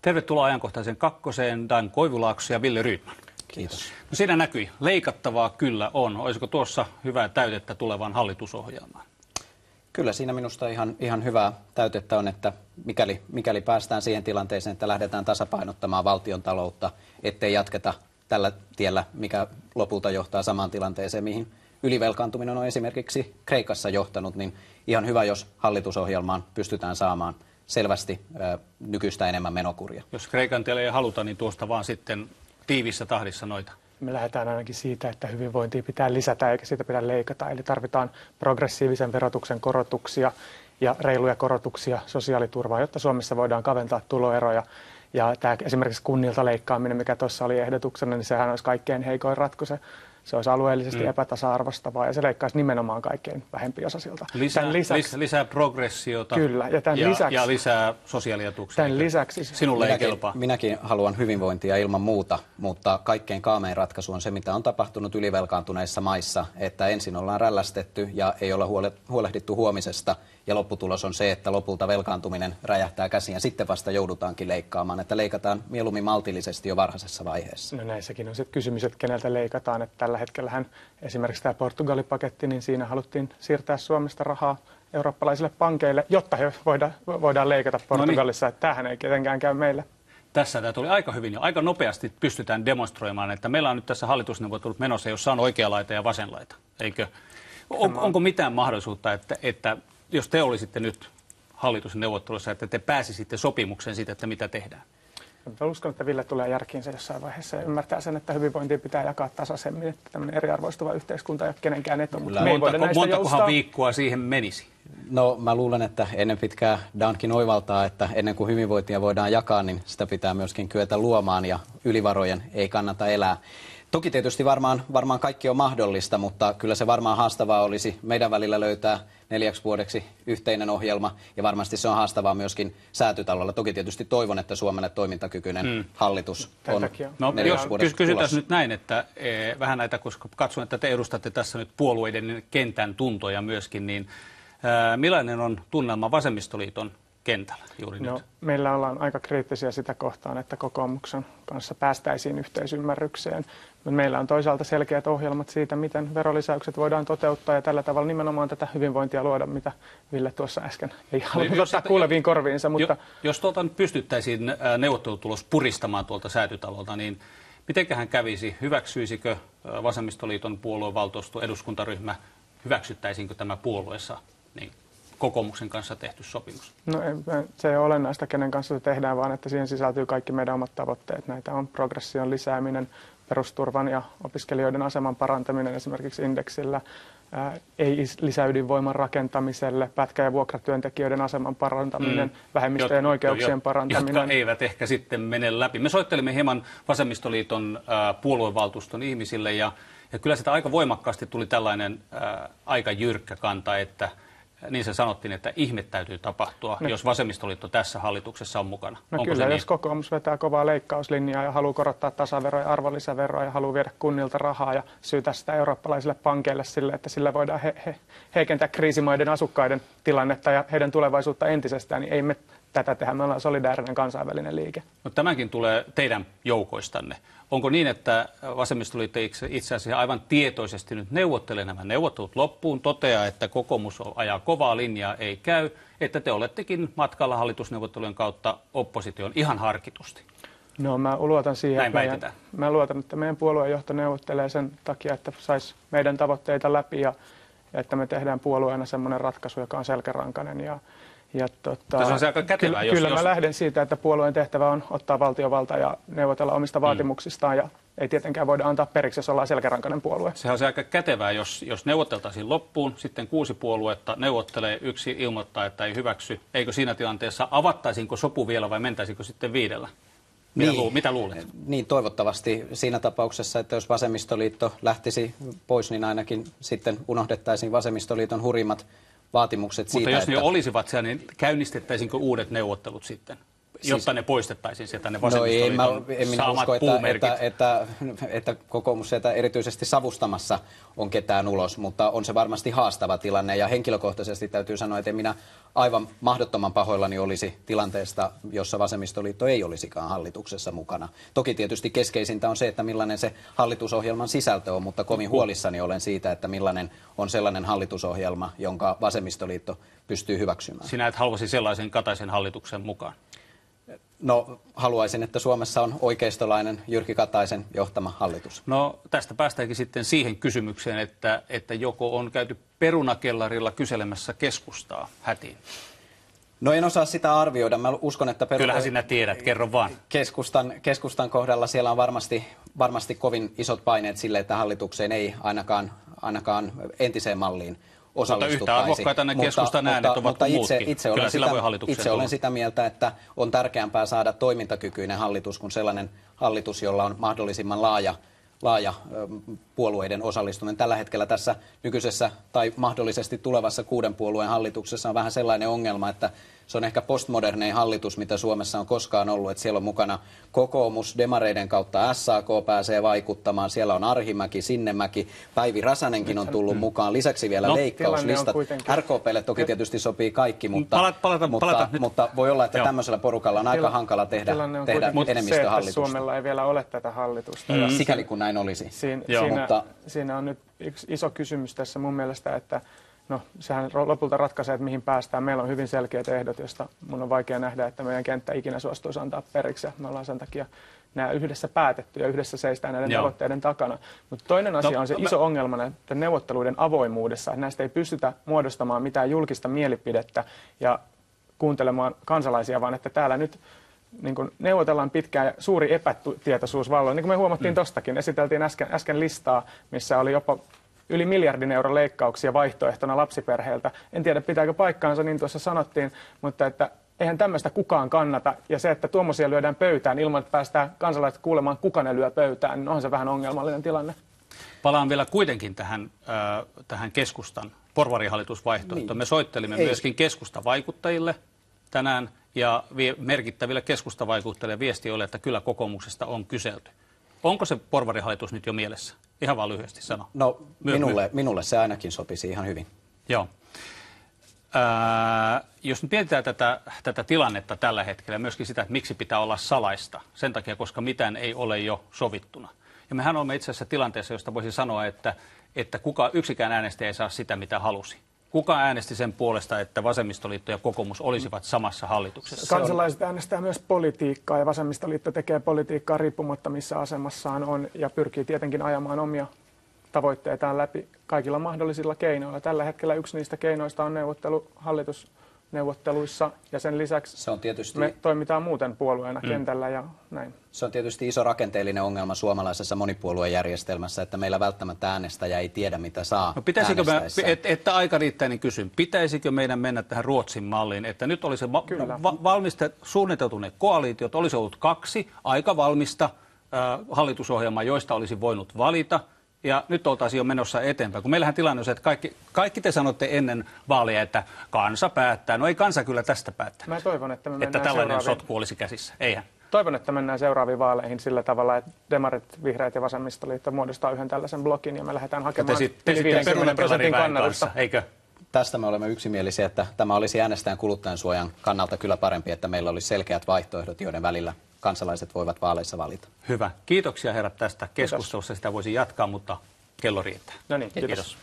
Tervetuloa ajankohtaiseen kakkoseen, Dan Koivulaakso ja Ville Rydman. Kiitos. No siinä näkyi. Leikattavaa kyllä on. Olisiko tuossa hyvää täytettä tulevaan hallitusohjelmaan? Kyllä siinä minusta ihan hyvää täytettä on, että mikäli päästään siihen tilanteeseen, että lähdetään tasapainottamaan valtion taloutta, ettei jatketa tällä tiellä, mikä lopulta johtaa samaan tilanteeseen, mihin ylivelkaantuminen on esimerkiksi Kreikassa johtanut, niin ihan hyvä, jos hallitusohjelmaan pystytään saamaan selvästi nykyistä enemmän menokuria. Jos Kreikan tielle ei haluta, niin tuosta vaan sitten tiivissä tahdissa noita. Me lähdetään ainakin siitä, että hyvinvointia pitää lisätä eikä siitä pitää leikata. Eli tarvitaan progressiivisen verotuksen korotuksia ja reiluja korotuksia sosiaaliturvaan, jotta Suomessa voidaan kaventaa tuloeroja. Ja tämä esimerkiksi kunnilta leikkaaminen, mikä tuossa oli ehdotuksena, niin sehän olisi kaikkein heikoin ratkaisu. Se olisi alueellisesti epätasa-arvoistavaa ja se leikkaisi nimenomaan kaikkein vähempiosaisilta. Lisää progressiota. Kyllä, ja lisää sosiaalietuuksia. Tämän lisäksi sinulle ei kelpaa. Minäkin haluan hyvinvointia ilman muuta, mutta kaikkein kaamein ratkaisu on se, mitä on tapahtunut ylivelkaantuneissa maissa, että ensin ollaan rällästetty ja ei olla huolehdittu huomisesta. Ja lopputulos on se, että lopulta velkaantuminen räjähtää käsiin ja sitten vasta joudutaankin leikkaamaan, että leikataan mieluummin maltillisesti jo varhaisessa vaiheessa. No näissäkin on sitten kysymys, että keneltä leikataan. Että tällä hetkellähän esimerkiksi tämä Portugali-paketti, niin siinä haluttiin siirtää Suomesta rahaa eurooppalaisille pankeille, jotta he voidaan leikata Portugalissa. Että tämähän ei tietenkään käy meille. Tässä tämä tuli aika hyvin ja aika nopeasti pystytään demonstroimaan, että meillä on nyt tässä hallitusneuvottelut menossa, jossa on oikea laita ja vasen laita. Eikö? Onko mitään mahdollisuutta, että jos te olisitte nyt hallitusneuvottelussa, että te pääsisitte sopimukseen siitä, että mitä tehdään? Mä uskon, että Ville tulee järkiinsä jossain vaiheessa ja ymmärtää sen, että hyvinvointia pitää jakaa tasaisemmin, että tämmöinen eriarvoistuva yhteiskunta ei ole kenenkään etu. Montakohan viikkoa siihen menisi? No mä luulen, että ennen pitkää Dankin oivaltaa, että ennen kuin hyvinvointia voidaan jakaa, niin sitä pitää myöskin kyetä luomaan ja ylivarojen ei kannata elää. Toki tietysti varmaan kaikki on mahdollista, mutta kyllä se varmaan haastavaa olisi meidän välillä löytää 4 vuodeksi yhteinen ohjelma, ja varmasti se on haastavaa myöskin Säätytalolla. Toki tietysti toivon, että Suomelle toimintakykyinen hallitus on 4 vuodeksi kysytään nyt näin, että vähän näitä, koska katson, että te edustatte tässä nyt puolueiden kentän tuntoja myöskin, niin millainen on tunnelma vasemmistoliiton kentällä juuri nyt? Meillä ollaan aika kriittisiä sitä kohtaan, että kokoomuksen kanssa päästäisiin yhteisymmärrykseen. Meillä on toisaalta selkeät ohjelmat siitä, miten verolisäykset voidaan toteuttaa ja tällä tavalla nimenomaan tätä hyvinvointia luoda, mitä Ville tuossa äsken ei halunnut ottaa kuuleviin korviinsa. Mutta jos tuolta nyt pystyttäisiin neuvottelutulos puristamaan tuolta Säätytalolta, niin mitenköhän kävisi? Hyväksyisikö vasemmistoliiton puoluevaltuusto, eduskuntaryhmä, hyväksyttäisiinkö tämä puolueessa niin kokoomuksen kanssa tehty sopimus? No se ei ole olennaista, kenen kanssa se tehdään, vaan että siihen sisältyy kaikki meidän omat tavoitteet. Näitä on progression lisääminen, perusturvan ja opiskelijoiden aseman parantaminen esimerkiksi indeksillä, ei lisäydinvoiman rakentamiselle, pätkä- ja vuokratyöntekijöiden aseman parantaminen, vähemmistöjen oikeuksien parantaminen. Jotka eivät ehkä sitten mene läpi. Me soittelimme hieman vasemmistoliiton puoluevaltuuston ihmisille ja kyllä sitä aika voimakkaasti tuli tällainen aika jyrkkä kanta, että niin se sanottiin, että ihme täytyy tapahtua, jos vasemmistoliitto tässä hallituksessa on mukana. No onko kyllä, se jos niin? Kokoomus vetää kovaa leikkauslinjaa ja haluaa korottaa tasaveroa ja arvonlisäveroa ja haluaa viedä kunnilta rahaa ja syytää sitä eurooppalaisille pankeille sille, että sillä voidaan heikentää kriisimaiden asukkaiden tilannetta ja heidän tulevaisuutta entisestään, niin ei me tätä tehdä. Me ollaan solidaarinen kansainvälinen liike. No, tämänkin tulee teidän joukoistanne. Onko niin, että vasemmistoliitto itse asiassa aivan tietoisesti nyt neuvottelee nämä neuvottelut loppuun, toteaa, että kokoomus ajaa kovaa linjaa, ei käy, että te olettekin matkalla hallitusneuvottelujen kautta opposition ihan harkitusti? No mä luotan siihen, mä luotan, että meidän puoluejohto neuvottelee sen takia, että saisi meidän tavoitteita läpi ja että me tehdään puolueena semmoinen ratkaisu, joka on selkärankainen. Tässä on se aika kätevää, kyllä mä lähden siitä, että puolueen tehtävä on ottaa valtiovalta ja neuvotella omista vaatimuksistaan ja ei tietenkään voida antaa periksi, jos ollaan selkärankainen puolue. Sehän on se aika kätevää, jos neuvotteltaisiin loppuun, sitten 6 puoluetta neuvottelee, 1 ilmoittaa, että ei hyväksy. Eikö siinä tilanteessa avattaisiinko sopu vielä vai mentäisikö sitten 5? Mitä luulet? Niin, toivottavasti siinä tapauksessa, että jos vasemmistoliitto lähtisi pois, niin ainakin sitten unohdettaisiin vasemmistoliiton hurjimmat vaatimukset siitä, mutta jos ne olisivat siellä, niin käynnistettäisiinkö uudet neuvottelut sitten? jotta ne poistettaisiin sieltä ne No vasemmistoliiton en minä saamat usko, puumerkit. että kokoomus sieltä erityisesti savustamassa on ketään ulos, mutta on se varmasti haastava tilanne. Ja henkilökohtaisesti täytyy sanoa, että en minä aivan mahdottoman pahoillani olisi tilanteesta, jossa vasemmistoliitto ei olisikaan hallituksessa mukana. Toki tietysti keskeisintä on se, että millainen se hallitusohjelman sisältö on, mutta kovin huolissani olen siitä, että millainen on sellainen hallitusohjelma, jonka vasemmistoliitto pystyy hyväksymään. Sinä et haluaisi sellaisen Kataisen hallituksen mukaan. No, haluaisin, että Suomessa on oikeistolainen Jyrki Kataisen johtama hallitus. No tästä päästäänkin sitten siihen kysymykseen, että joko on käyty perunakellarilla kyselemässä keskustaa hätiin. No en osaa sitä arvioida. Mä uskon, että Kyllähän sinä tiedät, kerro vaan. Keskustan kohdalla siellä on varmasti kovin isot paineet sille, että hallitukseen ei ainakaan entiseen malliin osallistuttaisi. Mutta yhtä arvokkaita ne keskustan äänet ovat kuin muutkin. Itse olen sitä mieltä, että on tärkeämpää saada toimintakykyinen hallitus kuin sellainen hallitus, jolla on mahdollisimman laaja puolueiden osallistuminen. Tällä hetkellä tässä nykyisessä tai mahdollisesti tulevassa 6 puolueen hallituksessa on vähän sellainen ongelma, että se on ehkä postmodernein hallitus, mitä Suomessa on koskaan ollut. Että siellä on mukana kokoomus, demareiden kautta SAK pääsee vaikuttamaan. Siellä on Arhimäki, Sinnemäki, Päivi Räsänenkin on tullut mukaan. Lisäksi vielä leikkauslistat. RKP:lle toki tietysti sopii kaikki, mutta voi olla, että tämmöisellä porukalla on aika hankala tehdä enemmistöhallitus. Suomella ei vielä ole tätä hallitusta. Sikäli kun näin olisi. Siinä on nyt yksi iso kysymys tässä mun mielestä, että no, sehän lopulta ratkaisee, että mihin päästään. Meillä on hyvin selkeät ehdot, joista mun on vaikea nähdä, että meidän kenttä ikinä suostuisi antaa periksi. Me ollaan sen takia nämä yhdessä päätetty ja yhdessä seistään näiden tavoitteiden takana. Mutta toinen asia on se iso ongelma näiden neuvotteluiden avoimuudessa, että näistä ei pystytä muodostamaan mitään julkista mielipidettä ja kuuntelemaan kansalaisia, vaan että täällä nyt niin kuin neuvotellaan pitkään ja suuri epätietoisuus vallalla. Niin kuin me huomattiin tuostakin, esiteltiin äsken listaa, missä oli jopa yli miljardin euron leikkauksia vaihtoehtona lapsiperheiltä. En tiedä, pitääkö paikkaansa, niin tuossa sanottiin, mutta että eihän tämmöistä kukaan kannata. Ja se, että tuommoisia lyödään pöytään ilman, että päästään kansalaiset kuulemaan, kuka ne lyö pöytään, niin onhan se vähän ongelmallinen tilanne. Palaan vielä kuitenkin tähän keskustan porvarihallitusvaihtoehtoon. Niin. Me soittelimme myöskin keskustavaikuttajille tänään ja merkittäville keskustavaikuttajille viesti oli, että kyllä kokoomuksesta on kyselty. Onko se porvarihallitus nyt jo mielessä? Ihan vaan lyhyesti sano. No minulle se ainakin sopisi ihan hyvin. Joo. Jos nyt mietitään tätä tilannetta tällä hetkellä, myöskin sitä, että miksi pitää olla salaista, sen takia, koska mitään ei ole jo sovittuna. Ja mehän olemme itse asiassa tilanteessa, josta voisi sanoa, että yksikään äänestäjä ei saa sitä, mitä halusi. Kuka äänesti sen puolesta, että vasemmistoliitto ja kokoomus olisivat samassa hallituksessa? Kansalaiset äänestää myös politiikkaa ja vasemmistoliitto tekee politiikkaa riippumatta missä asemassaan on ja pyrkii tietenkin ajamaan omia tavoitteitaan läpi kaikilla mahdollisilla keinoilla. Tällä hetkellä yksi niistä keinoista on hallitusneuvotteluissa ja sen lisäksi se on tietysti, me toimitaan muuten puolueena kentällä ja näin. Se on tietysti iso rakenteellinen ongelma suomalaisessa monipuoluejärjestelmässä, että meillä välttämättä äänestäjä ei tiedä, mitä saa äänestäessään. Että aika riittää, niin kysyn, pitäisikö meidän mennä tähän Ruotsin malliin, että nyt olisi suunniteltu ne koalitiot, olisi ollut 2 aika valmista hallitusohjelmaa, joista olisi voinut valita, ja nyt oltaisiin jo menossa eteenpäin. Kun meillähän tilanne on se, että kaikki te sanotte ennen vaaleja, että kansa päättää. No ei kansa kyllä tästä päättää. Mä toivon, että tällainen sotku olisi käsissä. Eihän. Toivon, että mennään seuraaviin vaaleihin sillä tavalla, että demarit, vihreät ja vasemmistoliitto muodostaa yhden tällaisen blokin ja me lähdetään hakemaan yli 50% kannatusta. Eikö? Tästä me olemme yksimielisiä, että tämä olisi äänestäjän kuluttajansuojan kannalta kyllä parempi, että meillä olisi selkeät vaihtoehdot, joiden välillä kansalaiset voivat vaaleissa valita. Hyvä. Kiitoksia herrat tästä keskustelusta. Sitä voisi jatkaa, mutta kello riittää. No niin, kiitos.